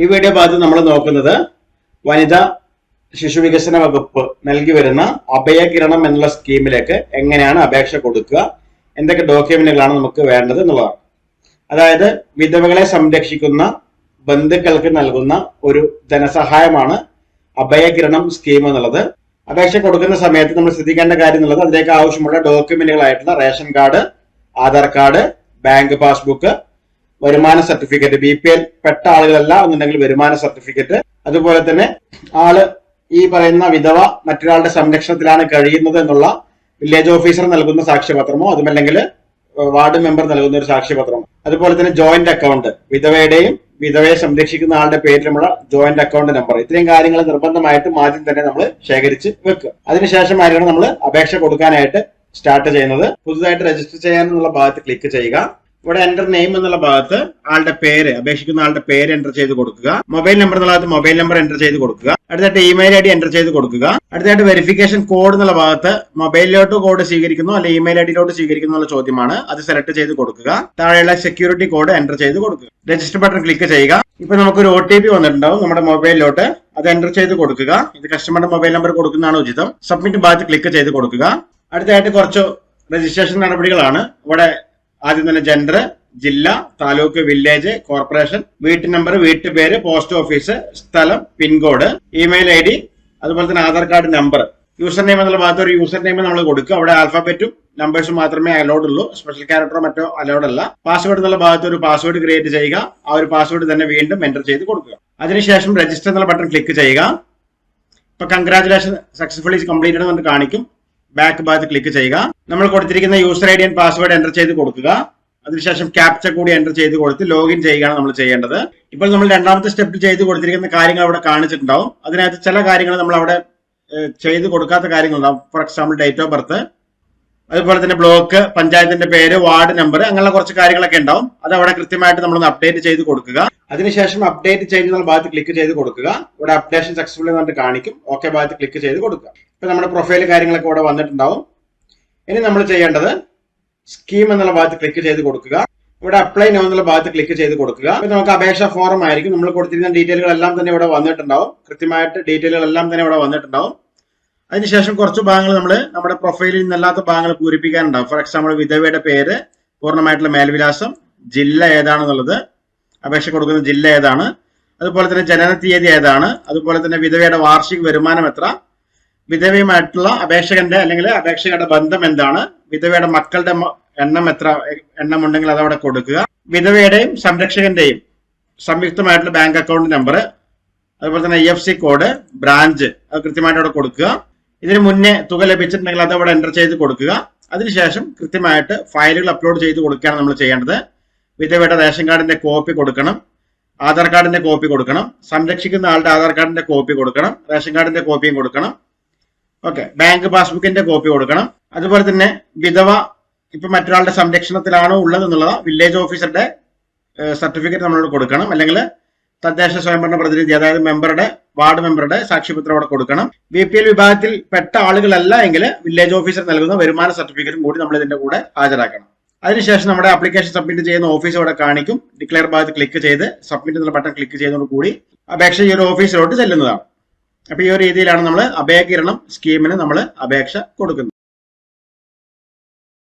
ഈ വീഡിയോ ഭാഗത്ത് നമ്മൾ നോക്കുന്നത് വനിതാ ശിശു വികസന വകുപ്പ് നൽകി വരുന്ന അഭയകിരണം എന്നുള്ള സ്കീമിലേക്ക് എങ്ങനെയാണ് അപേക്ഷ കൊടുക്കുക, എന്തൊക്കെ ഡോക്യുമെന്റുകളാണ് നമുക്ക് വേണ്ടത് എന്നുള്ളതാണ്. അതായത് വിധവകളെ സംരക്ഷിക്കുന്ന ബന്ധുക്കൾക്ക് നൽകുന്ന ഒരു ധനസഹായമാണ് അഭയകിരണം സ്കീം എന്നുള്ളത്. അപേക്ഷ കൊടുക്കുന്ന സമയത്ത് നമ്മൾ ശ്രദ്ധിക്കേണ്ട കാര്യം എന്നുള്ളത് അതിലേക്ക് ആവശ്യമുള്ള ഡോക്യുമെന്റുകളായിട്ടുള്ള ration card, Aadhaar card, bank passbook, വരുമാന സർട്ടിഫിക്കറ്റ്, BPL പെട്ട ആളുകളല്ല എന്നുണ്ടെങ്കിൽ വരുമാന സർട്ടിഫിക്കറ്റ്, അതുപോലെ തന്നെ ആള് ഈ പറയുന്ന വിധവ മറ്റൊരാളുടെ സംരക്ഷണത്തിലാണ് കഴിയുന്നത് എന്നുള്ള വില്ലേജ് ഓഫീസർ നൽകുന്ന സാക്ഷ്യപത്രമോ അതുമല്ലെങ്കിൽ വാർഡ് മെമ്പർ നൽകുന്ന ഒരു സാക്ഷ്യപത്രമോ, അതുപോലെ തന്നെ ജോയിന്റ് അക്കൗണ്ട്, വിധവയുടെയും വിധവയെ സംരക്ഷിക്കുന്ന ആളുടെ പേരിലുമുള്ള ജോയിന്റ് അക്കൗണ്ട് നമ്പർ, ഇത്രയും കാര്യങ്ങൾ നിർബന്ധമായിട്ടും ആദ്യം തന്നെ നമ്മൾ ശേഖരിച്ച് വെക്കുക. അതിനുശേഷമായിരിക്കണം നമ്മൾ അപേക്ഷ കൊടുക്കാനായിട്ട് സ്റ്റാർട്ട് ചെയ്യുന്നത്. പുതുതായിട്ട് രജിസ്റ്റർ ചെയ്യാനുള്ള ഭാഗത്ത് ക്ലിക്ക് ചെയ്യുക. ഇവിടെ എന്റർ നെയിം എന്നുള്ള ഭാഗത്ത് ആളുടെ പേര്, അപേക്ഷിക്കുന്ന ആളുടെ പേര് എൻ്റർ ചെയ്ത് കൊടുക്കുക. മൊബൈൽ നമ്പർ എന്നുള്ള ഭാഗത്ത് മൊബൈൽ നമ്പർ എൻ്റർ ചെയ്ത് കൊടുക്കുക. അടുത്തായിട്ട് ഇമെയിൽ ID എൻ്റർ ചെയ്ത് കൊടുക്കുക. അടുത്തായിട്ട് വെരിഫിക്കേഷൻ കോഡ് എന്നുള്ള ഭാഗത്ത് മൊബൈലിലോട്ട് കോഡ് സ്വീകരിക്കുന്നു അല്ലെ ഇമെയിൽ IDയിലോട്ട് സ്വീകരിക്കുന്നു എന്നുള്ള ചോദ്യമാണ്. അത് സെലക്ട് ചെയ്ത് കൊടുക്കുക. താഴെയുള്ള സെക്യൂരിറ്റി കോഡ് എൻ്റർ ചെയ്ത് കൊടുക്കുക. രജിസ്റ്റർ ബട്ടൺ ക്ലിക്ക് ചെയ്യുക. ഇപ്പൊ നമുക്കൊരു OTP വന്നിട്ടുണ്ടാവും നമ്മുടെ മൊബൈലിലോട്ട്. അത് എൻ്റർ ചെയ്ത് കൊടുക്കുക. ഇത് കസ്റ്റമറുടെ മൊബൈൽ നമ്പർ കൊടുക്കുന്നതാണ് ഉചിതം. സബ്മിറ്റ് ഭാഗത്ത് ക്ലിക്ക് ചെയ്ത് കൊടുക്കുക. അടുത്തായിട്ട് കുറച്ച് രജിസ്ട്രേഷൻ നടപടികളാണ്. ഇവിടെ ആദ്യം തന്നെ ജെൻഡർ, ജില്ല, താലൂക്ക്, വില്ലേജ്, കോർപ്പറേഷൻ, വീട്ടു നമ്പർ, വീട്ടുപേര്, പോസ്റ്റ് ഓഫീസ്, സ്ഥലം, പിൻകോഡ്, ഇമെയിൽ ID, അതുപോലെ തന്നെ Aadhaar card number. User name എന്നുള്ള ഭാഗത്ത് ഒരു യൂസർ നെയിം നമ്മൾ കൊടുക്കുക. അവിടെ ആൽഫബറ്റും നമ്പേഴ്സും മാത്രമേ അലൗഡ് ഉള്ളൂ, സ്പെഷ്യൽ ക്യാരക്ടറോ മറ്റോ അലൗഡ് അല്ല. പാസ്വേഡ് എന്നുള്ള ഭാഗത്ത് ഒരു പാസ്വേഡ് ക്രിയേറ്റ് ചെയ്യുക. ആ ഒരു പാസ്വേഡ് തന്നെ വീണ്ടും എൻ്റർ ചെയ്ത് കൊടുക്കുക. അതിനുശേഷം രജിസ്റ്റർ എന്നുള്ള ബട്ടൺ ക്ലിക്ക് ചെയ്യുക. ഇപ്പൊ കൺഗ്രാറ്റുലേഷൻ സക്സസ്ഫുള്ളി കംപ്ലീറ്റഡ് എന്ന് കാണിക്കും. ബാക്ക് ഭാഗത്ത് ക്ലിക്ക് ചെയ്യുക. നമ്മൾ കൊടുത്തിരിക്കുന്ന user ID and password enter ചെയ്ത് കൊടുക്കുക. അതിനുശേഷം ക്യാപ്ച കൂടി എൻ്റർ ചെയ്ത് കൊടുത്ത് ലോഗിൻ ചെയ്യുകയാണ് നമ്മൾ ചെയ്യേണ്ടത്. ഇപ്പോൾ നമ്മൾ രണ്ടാമത്തെ സ്റ്റെപ്പിൽ ചെയ്ത് കൊടുത്തിരിക്കുന്ന കാര്യങ്ങൾ അവിടെ കാണിച്ചിട്ടുണ്ടാവും. അതിനകത്ത് ചില കാര്യങ്ങൾ നമ്മൾ അവിടെ ചെയ്ത് കൊടുക്കാത്ത കാര്യങ്ങളുണ്ടാവും. For example date of birth, അതുപോലെ തന്നെ ബ്ലോക്ക്, പഞ്ചായത്തിന്റെ പേര്, വാർഡ് നമ്പർ, അങ്ങനെയുള്ള കുറച്ച് കാര്യങ്ങളൊക്കെ ഉണ്ടാവും. അത് അവിടെ കൃത്യമായിട്ട് നമ്മളൊന്ന് അപ്ഡേറ്റ് ചെയ്ത് കൊടുക്കുക. അതിനുശേഷം അപ്ഡേറ്റ് ചെയ്യുന്ന ഭാഗത്ത് ക്ലിക്ക് ചെയ്ത് കൊടുക്കുക. ഇവിടെ അപ്ഡേഷൻ സക്സസ്ഫുൾ എന്ന് കാണിക്കും. ഓക്കെ ഭാഗത്ത് ക്ലിക്ക് ചെയ്ത് കൊടുക്കുക. ഇപ്പൊ നമ്മുടെ പ്രൊഫൈൽ കാര്യങ്ങളൊക്കെ ഇവിടെ വന്നിട്ടുണ്ടാവും. ഇനി നമ്മൾ ചെയ്യേണ്ടത് സ്കീം എന്നുള്ള ഭാഗത്ത് ക്ലിക്ക് ചെയ്ത് കൊടുക്കുക. ഇവിടെ അപ്ലൈ നോ എന്നുള്ള ഭാഗത്ത് ക്ലിക്ക് ചെയ്ത് കൊടുക്കുക. ഇപ്പൊ നമുക്ക് അപേക്ഷ ഫോറം ആയിരിക്കും. നമ്മൾ കൊടുത്തിരുന്ന ഡീറ്റെയിലുകളെല്ലാം തന്നെ ഇവിടെ വന്നിട്ടുണ്ടാവും. കൃത്യമായിട്ട് ഡീറ്റെയിലുകളെല്ലാം തന്നെ ഇവിടെ വന്നിട്ടുണ്ടാവും. അതിനുശേഷം കുറച്ച് ഭാഗങ്ങൾ നമ്മുടെ പ്രൊഫൈലിൽ നിന്നല്ലാത്ത ഭാഗങ്ങൾ പൂരിപ്പിക്കാനുണ്ടാവും. ഫോർ എക്സാമ്പിൾ വിധവയുടെ പേര്, പൂർണ്ണമായിട്ടുള്ള മേൽവിലാസം, ജില്ല ഏതാണെന്നുള്ളത്, അപേക്ഷ കൊടുക്കുന്ന ജില്ല ഏതാണ്, അതുപോലെ തന്നെ ജനന തീയതി ഏതാണ്, അതുപോലെ തന്നെ വിധവയുടെ വാർഷിക വരുമാനം എത്ര, വിധവയുമായിട്ടുള്ള അപേക്ഷകന്റെ അല്ലെങ്കിൽ അപേക്ഷകരുടെ ബന്ധം എന്താണ്, വിധവയുടെ മക്കളുടെ എണ്ണം ഉണ്ടെങ്കിൽ അത് അവിടെ കൊടുക്കുക. വിധവയുടെയും സംരക്ഷകന്റെയും സംയുക്തമായിട്ടുള്ള ബാങ്ക് അക്കൗണ്ട് നമ്പർ, അതുപോലെ തന്നെ IFSC കോഡ്, ബ്രാഞ്ച്, അത് കൃത്യമായിട്ട് അവിടെ കൊടുക്കുക. ഇതിന് മുന്നേ തുക ലഭിച്ചിട്ടുണ്ടെങ്കിൽ അത് അവിടെ എൻ്റർ ചെയ്ത് കൊടുക്കുക. അതിനുശേഷം കൃത്യമായിട്ട് ഫയലുകൾ അപ്ലോഡ് ചെയ്ത് കൊടുക്കുകയാണ് നമ്മൾ ചെയ്യേണ്ടത്. വിധവയുടെ റേഷൻ കാർഡിന്റെ കോപ്പി കൊടുക്കണം, ആധാർ കാർഡിന്റെ കോപ്പി കൊടുക്കണം, സംരക്ഷിക്കുന്ന ആളുടെ ആധാർ കാർഡിന്റെ കോപ്പി കൊടുക്കണം, റേഷൻ കാർഡിന്റെ കോപ്പിയും കൊടുക്കണം. ഓക്കെ, ബാങ്ക് പാസ്ബുക്കിന്റെ കോപ്പി കൊടുക്കണം. അതുപോലെ തന്നെ വിധവ ഇപ്പൊ മറ്റൊരാളുടെ സംരക്ഷണത്തിലാണോ ഉള്ളത് എന്നുള്ളത് വില്ലേജ് ഓഫീസറുടെ സർട്ടിഫിക്കറ്റ് നമ്മളോട് കൊടുക്കണം. അല്ലെങ്കിൽ തദ്ദേശ സ്വയംഭരണ പ്രതിനിധി, അതായത് വാർഡ് മെമ്പറുടെ സാക്ഷ്യപത്രം അവിടെ കൊടുക്കണം. BPL വിഭാഗത്തിൽ പെട്ട ആളുകളല്ല എങ്കിൽ വില്ലേജ് ഓഫീസർ നൽകുന്ന വരുമാന സർട്ടിഫിക്കറ്റും കൂടി നമ്മൾ ഇതിന്റെ കൂടെ ഹാജരാക്കണം. അതിനുശേഷം നമ്മുടെ ആപ്ലിക്കേഷൻ സബ്മിറ്റ് ചെയ്യുന്ന ഓഫീസ് അവിടെ കാണിക്കും. ഡിക്ലെയർ ഭാഗത്ത് ക്ലിക്ക് ചെയ്ത് സബ്മിറ്റ് എന്നുള്ള ബട്ടൺ ക്ലിക്ക് ചെയ്തതോടുകൂടി അപേക്ഷ ഈ ഒരു ഓഫീസിലോട്ട് ചെല്ലുന്നതാണ്. അപ്പൊ ഈ ഒരു രീതിയിലാണ് നമ്മൾ അഭയകിരണം സ്കീമിന് നമ്മൾ അപേക്ഷ കൊടുക്കുന്നത്.